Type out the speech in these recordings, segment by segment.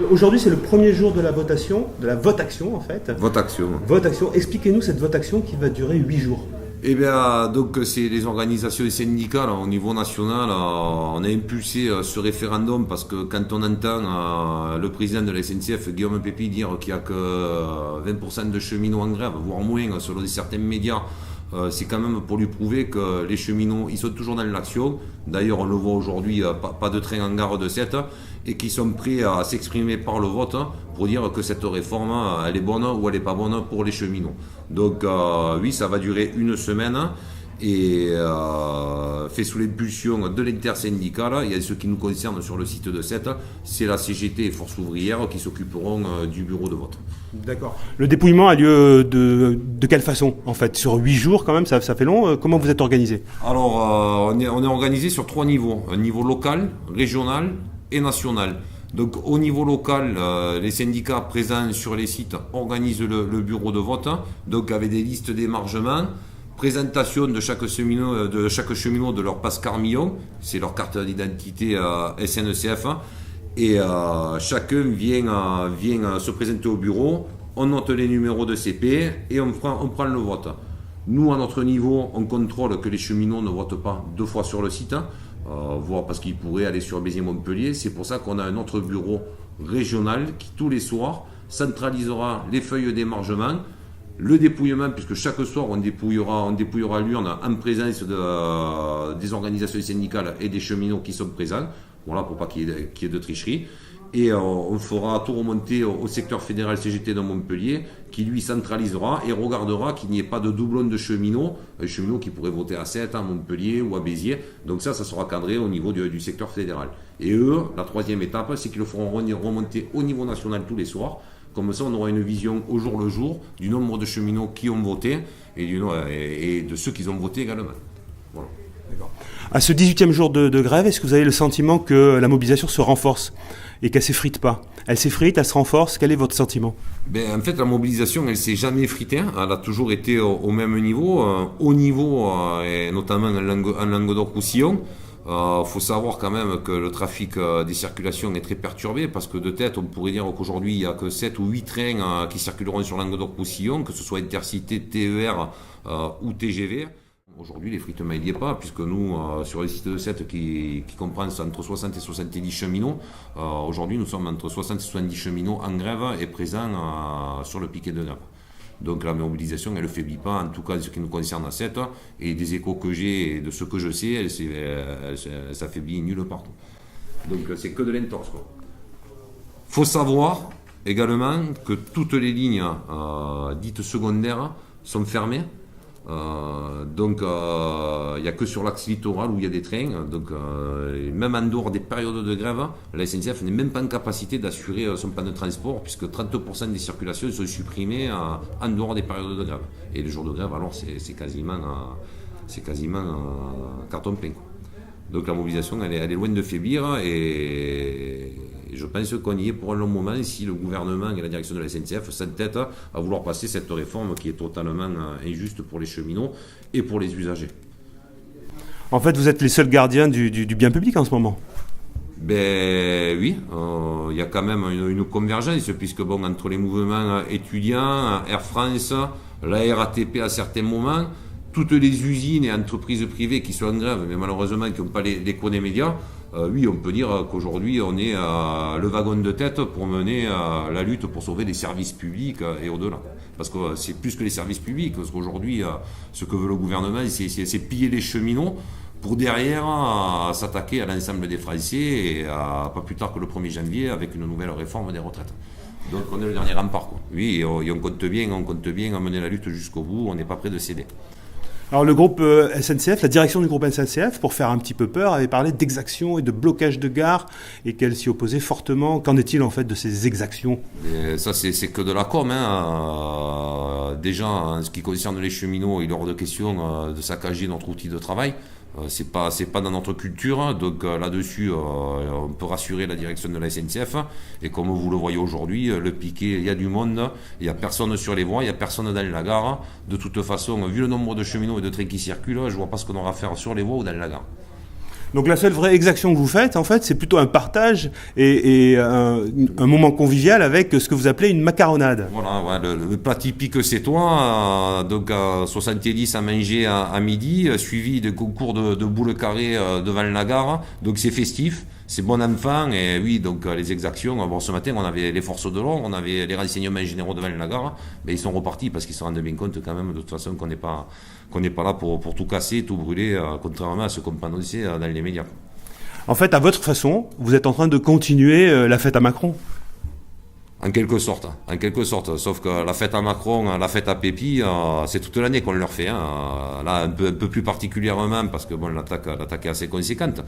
Aujourd'hui, c'est le premier jour de la votation, de la vote-action en fait. Vote-action. Vote-action. Expliquez-nous cette vote-action qui va durer 8 jours. Eh bien, donc, c'est les organisations syndicales au niveau national. On a impulsé ce référendum parce que quand on entend le président de la SNCF, Guillaume Pépi, dire qu'il n'y a que 20% de cheminots en grève, voire moins selon certains médias, c'est quand même pour lui prouver que les cheminots, ils sont toujours dans l'action. D'ailleurs, on le voit aujourd'hui, pas de train en gare de 7, et qui sont prêts à s'exprimer par le vote pour dire que cette réforme, elle est bonne ou elle n'est pas bonne pour les cheminots. Donc oui, ça va durer une semaine et fait sous l'impulsion de l'intersyndicale. Il y a ce qui nous concerne sur le site de 7, c'est la CGT et Force ouvrière qui s'occuperont du bureau de vote. D'accord. Le dépouillement a lieu de quelle façon en fait? Sur 8 jours quand même, ça fait long. Comment vous êtes organisé? Alors on est organisé sur 3 niveaux. Un niveau local, régional et national. Donc au niveau local, les syndicats présents sur les sites organisent le bureau de vote, donc avec des listes d'émargement, présentation de chaque cheminot de leur passe Carmillon, c'est leur carte d'identité SNCF, et chacun vient se présenter au bureau, on note les numéros de CP et on prend le vote. Nous, à notre niveau, on contrôle que les cheminots ne votent pas 2 fois sur le site, voire parce qu'ils pourraient aller sur Béziers-Montpellier. C'est pour ça qu'on a un autre bureau régional qui, tous les soirs, centralisera les feuilles d'émargement, le dépouillement, puisque chaque soir, on dépouillera l'urne en présence des organisations syndicales et des cheminots qui sont présents, voilà, pour pas qu'il y ait de tricherie. Et on fera tout remonter au secteur fédéral CGT de Montpellier, qui lui centralisera et regardera qu'il n'y ait pas de doublon de cheminots, qui pourraient voter à 7, à Montpellier ou à Béziers. Donc ça sera cadré au niveau du secteur fédéral. Et eux, la 3e étape, c'est qu'ils le feront remonter au niveau national tous les soirs. Comme ça, on aura une vision au jour le jour du nombre de cheminots qui ont voté et de ceux qui ont voté également. Voilà. D'accord. À ce 18e jour de grève, est-ce que vous avez le sentiment que la mobilisation se renforce et qu'elle ne s'effrite pas? Elle s'effrite, elle se renforce, quel est votre sentiment? En fait, la mobilisation, elle ne s'est jamais effritée, elle a toujours été au même niveau, et notamment en Languedoc-Roussillon. Faut savoir quand même que le trafic des circulations est très perturbé, parce que de tête, on pourrait dire qu'aujourd'hui, il n'y a que 7 ou 8 trains qui circuleront sur Languedoc-Roussillon, que ce soit Intercité, TER ou TGV. Aujourd'hui, l'effritement, il n'y est pas, puisque nous, sur les sites de 7 qui comprennent entre 60 et 70 cheminots, aujourd'hui, nous sommes entre 60 et 70 cheminots en grève et présents sur le piquet de grève. Donc la mobilisation, elle ne faiblit pas, en tout cas, ce qui nous concerne à 7, et des échos que j'ai et de ce que je sais, elle s'affaiblit nulle part. Donc c'est que de l'entorse. Il faut savoir également que toutes les lignes dites secondaires sont fermées. Donc il n'y a que sur l'axe littoral où il y a des trains, donc même en dehors des périodes de grève, la SNCF n'est même pas en capacité d'assurer son plan de transport, puisque 30% des circulations sont supprimées en dehors des périodes de grève, et les jours de grève alors c'est quasiment carton plein, quoi. Donc la mobilisation elle est loin de faiblir, et je pense qu'on y est pour un long moment si le gouvernement et la direction de la SNCF s'entêtent à vouloir passer cette réforme qui est totalement injuste pour les cheminots et pour les usagers. En fait, vous êtes les seuls gardiens du bien public en ce moment. Oui, il y a quand même une convergence, puisque entre les mouvements étudiants, Air France, la RATP à certains moments, toutes les usines et entreprises privées qui sont en grève, mais malheureusement qui n'ont pas l'écho des médias, oui, on peut dire qu'aujourd'hui, on est le wagon de tête pour mener la lutte pour sauver les services publics et au-delà. Parce que c'est plus que les services publics, parce qu'aujourd'hui, ce que veut le gouvernement, c'est piller les cheminots pour derrière s'attaquer à l'ensemble des Français, et pas plus tard que le 1er janvier, avec une nouvelle réforme des retraites. Donc on est le dernier rempart, quoi. Oui, et on compte bien à mener la lutte jusqu'au bout, on n'est pas prêt de céder. Alors le groupe SNCF, la direction du groupe SNCF, pour faire un petit peu peur, avait parlé d'exactions et de blocage de gares, et qu'elle s'y opposait fortement. Qu'en est-il en fait de ces exactions? Et ça c'est que de la com, hein. Déjà en ce qui concerne les cheminots, il est hors de question de saccager notre outil de travail. C'est pas dans notre culture, donc là-dessus on peut rassurer la direction de la SNCF, et comme vous le voyez aujourd'hui, le piquet, il y a du monde, il n'y a personne sur les voies, il n'y a personne dans la gare. De toute façon, vu le nombre de cheminots et de trains qui circulent, je ne vois pas ce qu'on aura à faire sur les voies ou dans la gare. Donc la seule vraie exaction que vous faites, en fait, c'est plutôt un partage et un moment convivial avec ce que vous appelez une macaronade. Voilà, ouais, le plat typique c'est toi, donc 70 à manger à midi, suivi de concours de boules carrées devant la gare, donc c'est festif. C'est bon enfant, et oui, donc les exactions. Bon, ce matin, on avait les forces de l'ordre, on avait les renseignements généraux devant la gare, mais ils sont repartis parce qu'ils se rendent bien compte quand même de toute façon qu'on n'est pas là pour tout casser, tout brûler, contrairement à ce qu'on peut annoncer dans les médias. En fait, à votre façon, vous êtes en train de continuer la fête à Macron. En quelque sorte. Sauf que la fête à Macron, la fête à Pépi, c'est toute l'année qu'on leur fait. Là, un peu plus particulièrement parce que bon, l'attaque est assez conséquente.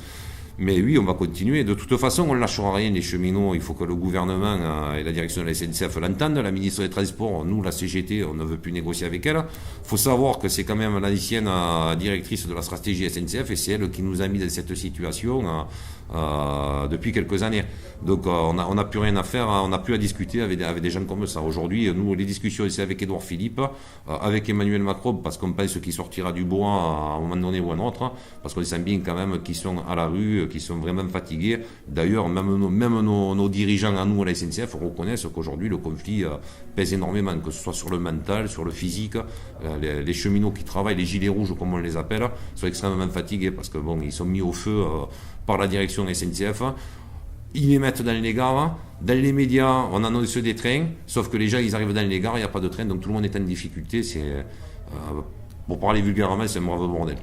Mais oui, on va continuer. De toute façon, on ne lâchera rien, les cheminots. Il faut que le gouvernement et la direction de la SNCF l'entendent. La ministre des Transports, nous, la CGT, on ne veut plus négocier avec elle. Il faut savoir que c'est quand même l'ancienne directrice de la stratégie SNCF et c'est elle qui nous a mis dans cette situation depuis quelques années. Donc on n'a plus rien à faire, on n'a plus à discuter avec des gens comme ça. Aujourd'hui, nous, les discussions, c'est avec Édouard Philippe, avec Emmanuel Macron, parce qu'on pense qu'il sortira du bois à un moment donné ou à un autre, parce qu'on sent bien quand même qu'ils sont à la rue, qu'ils sont vraiment fatigués. D'ailleurs, même nos dirigeants à nous, à la SNCF, reconnaissent qu'aujourd'hui, le conflit pèse énormément, que ce soit sur le mental, sur le physique. Les cheminots qui travaillent, les gilets rouges, comme on les appelle, sont extrêmement fatigués, parce que bon, ils sont mis au feu par la direction SNCF. Ils les mettent dans les gares, dans les médias, on annonce des trains, sauf que les gens, ils arrivent dans les gares, il n'y a pas de train, donc tout le monde est en difficulté. Pour parler vulgairement, c'est un brave bordel.